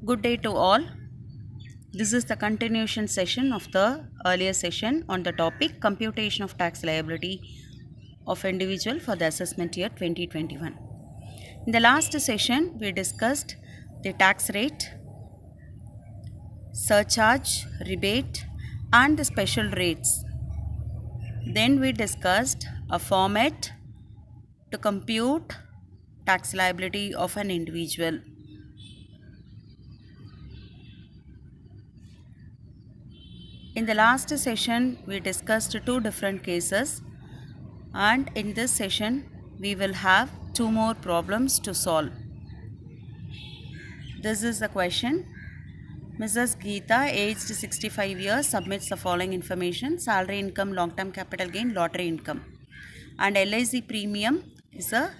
Good day to all. This is the continuation session of the earlier session on the topic computation of tax liability of individual for the assessment year 2021. In the last session, we discussed the tax rate, surcharge, rebate, and the special rates. Then we discussed a format to compute tax liability of an individual. In the last session, we discussed two different cases, and in this session, we will have two more problems to solve. This is the question. Mrs. Geeta, aged 65 years, submits the following information: salary income, long term capital gain, lottery income, and LIC premium is a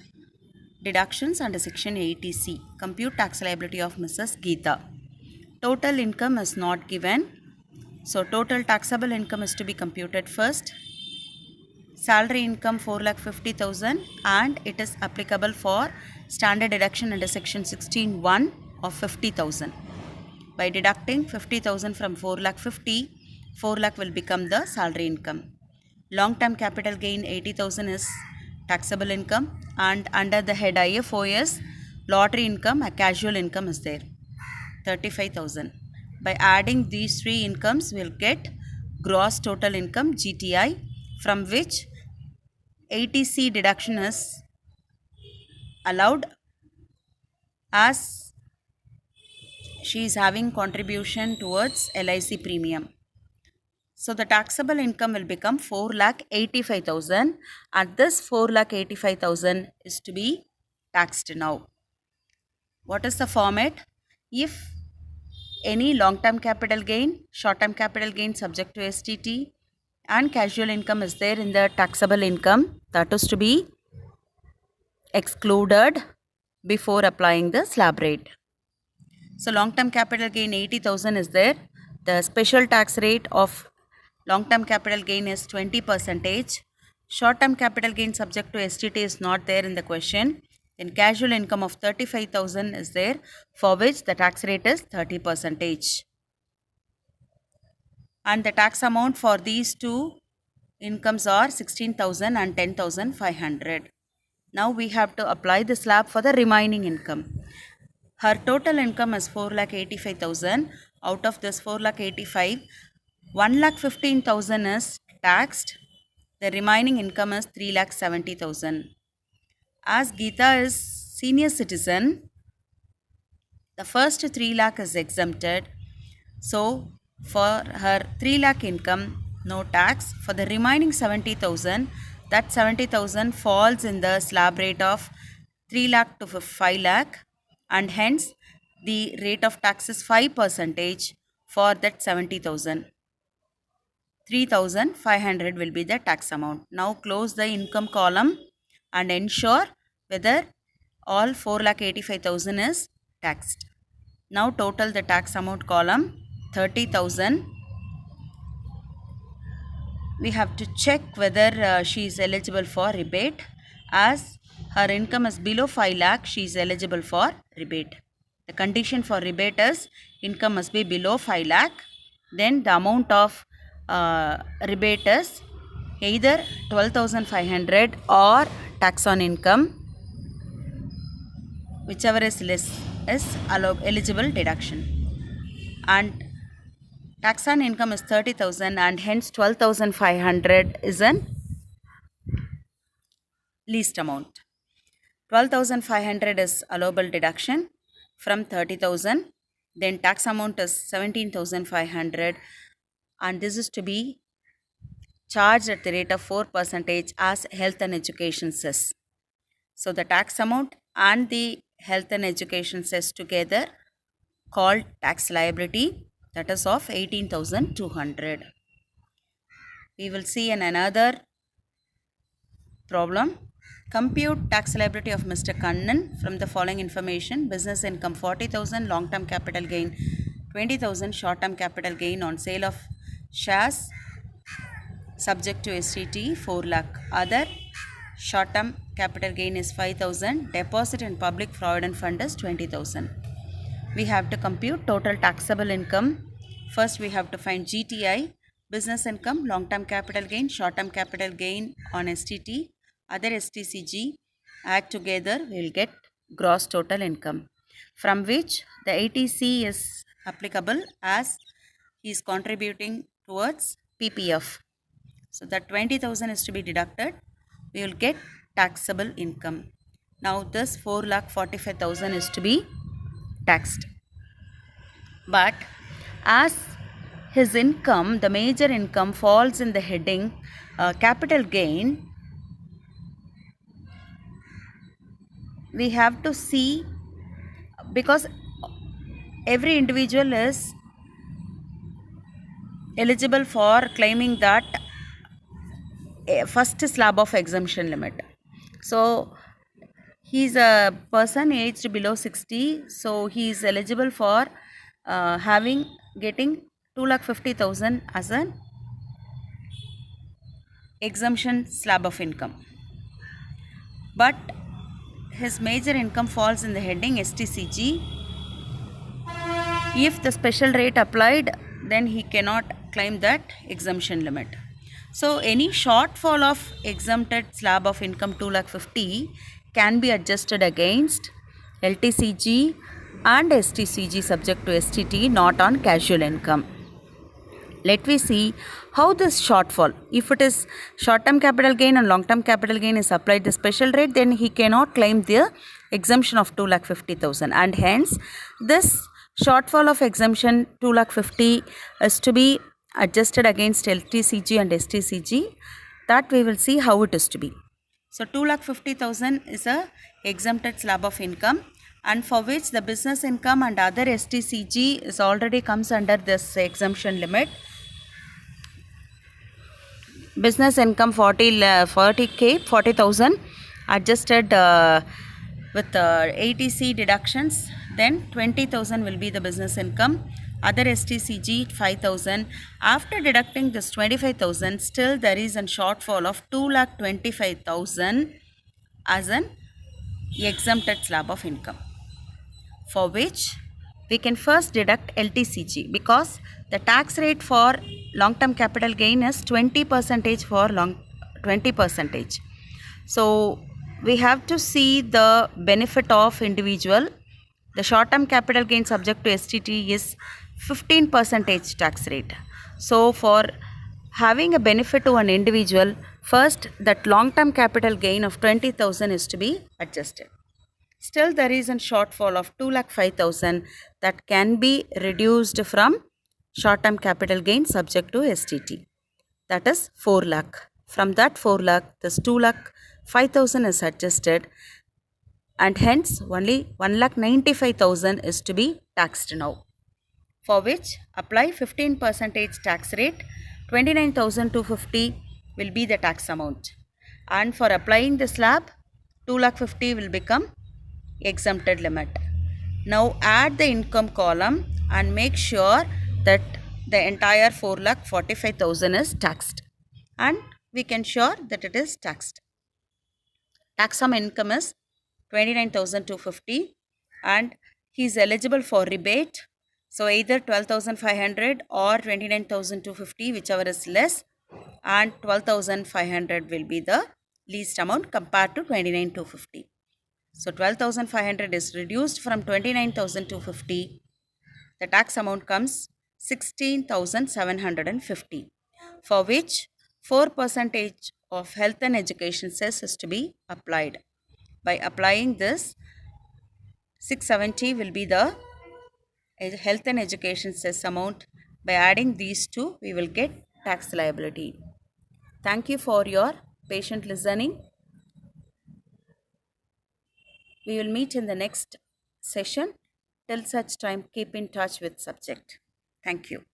deductions under section 80C. Compute tax liability of Mrs. Geeta. Total income is not given. So total taxable income is to be computed first. Salary income 4,50,000 and it is applicable for standard deduction under section 16(1) of 50,000. By deducting 50,000 from 4,50,000, 4 lakh will become the salary income. Long term capital gain 80,000 is taxable income, and under the head IFOS, lottery income, a casual income is there, 35,000. By adding these three incomes, we'll get gross total income GTI, from which 80C deduction is allowed as she is having contribution towards LIC premium. So the taxable income will become 4,85,000, and this 4,85,000 is to be taxed now. What is the format? If any long-term capital gain, short-term capital gain subject to STT, and casual income is there in the taxable income, that is to be excluded before applying the slab rate. So long-term capital gain 80,000 is there. The special tax rate of long-term capital gain is 20%. Short-term capital gain subject to STT is not there in the question. Then casual income of 35,000 is there, for which the tax rate is 30%. And the tax amount for these two incomes are 16,000 and 10,500. Now we have to apply the slab for the remaining income. Her total income is 4,85,000. Out of this 4,85,000, 1,15,000 is taxed. The remaining income is 3,70,000. As Geeta is senior citizen, the first 3 lakh is exempted. So for her 3 lakh income, no tax. For the remaining 70,000, that 70,000 falls in the slab rate of 3 lakh to 5 lakh, and hence the rate of tax is 5% for that 70,000. 3,500 will be the tax amount. Now close the income column and ensure whether all 4,85,000 is taxed. Now total the tax amount column 30,000. We have to check whether she is eligible for rebate. As her income is below 5 lakh, she is eligible for rebate. The condition for rebate is income must be below 5 lakh. Then the amount of rebate is either 12,500 or tax on income, whichever is less is eligible deduction. And tax on income is 30,000 and hence 12,500 is an least amount. 12,500 is allowable deduction from 30,000. Then tax amount is 17,500, and this is to be charged at the rate of 4% as health and education cess. So the tax amount and the health and education cess together called tax liability, that is of 18,200. We will see in another problem. Compute tax liability of Mr. Kannan from the following information: business income 40,000, long term capital gain 20,000, short term capital gain on sale of shares subject to STT 4 lakh. Other short term capital gain is 5,000. Deposit in public provident fund is 20,000. we have to compute total taxable income. First, we have to find GTI, business income, long-term capital gain, short-term capital gain on STT, other STCG. Add together, we will get gross total income, from which the ATC is applicable as he is contributing towards PPF. So that 20,000 is to be deducted. We will get taxable income. Now this 4,45,000 is to be taxed. But as his income, the major income, falls in the heading capital gain, we have to see, because every individual is eligible for claiming that first slab of exemption limit. So he is a person aged below 60, so he is eligible for getting 2,50,000 as an exemption slab of income. But his major income falls in the heading STCG. If the special rate applied, then he cannot claim that exemption limit. So any shortfall of exempted slab of income 2,50,000 can be adjusted against LTCG and STCG subject to STT, not on casual income. Let me see how this shortfall, if it is short-term capital gain and long-term capital gain is applied the special rate, then he cannot claim the exemption of 2,50,000, and hence this shortfall of exemption 2,50,000 is to be adjusted against LTCG and STCG. That we will see how it is to be. So 2,50,000 is a exempted slab of income, and for which the business income and other STCG is already comes under this exemption limit. Business income 40,000 adjusted with ATC deductions, then 20,000 will be the business income. Other STCG 5,000. After deducting this 25,000, still there is a shortfall of 2,25,000 as an exempted slab of income, for which we can first deduct LTCG, because the tax rate for long-term capital gain is 20% for 20%. So we have to see the benefit of individual. The short-term capital gain subject to STT is 15% tax rate. So for having a benefit to an individual, first that long-term capital gain of 20,000 is to be adjusted. Still there is a shortfall of 2,05,000 that can be reduced from short-term capital gain subject to STT. That is 4 lakh. From that 4 lakh, this 2,05,000 is adjusted, and hence only 1,95,000 is to be taxed now, for which apply 15% tax rate. 29,250 will be the tax amount, and for applying the slab 2,50,000 will become exempted limit. Now add the income column and make sure that the entire 4,45,000 is taxed, and we can sure that it is taxed. Tax on income is 29,250, and he is eligible for rebate. So either 12,500 or 29,250, whichever is less, and 12,500 will be the least amount compared to 29,250. So 12,500 is reduced from 29,250. The tax amount comes 16,750, for which 4% of health and education cess is to be applied. By applying this, 670 will be the health and education cess amount. By adding these two, we will get tax liability. Thank you for your patient listening. We will meet in the next session. Till such time, keep in touch with subject. Thank you.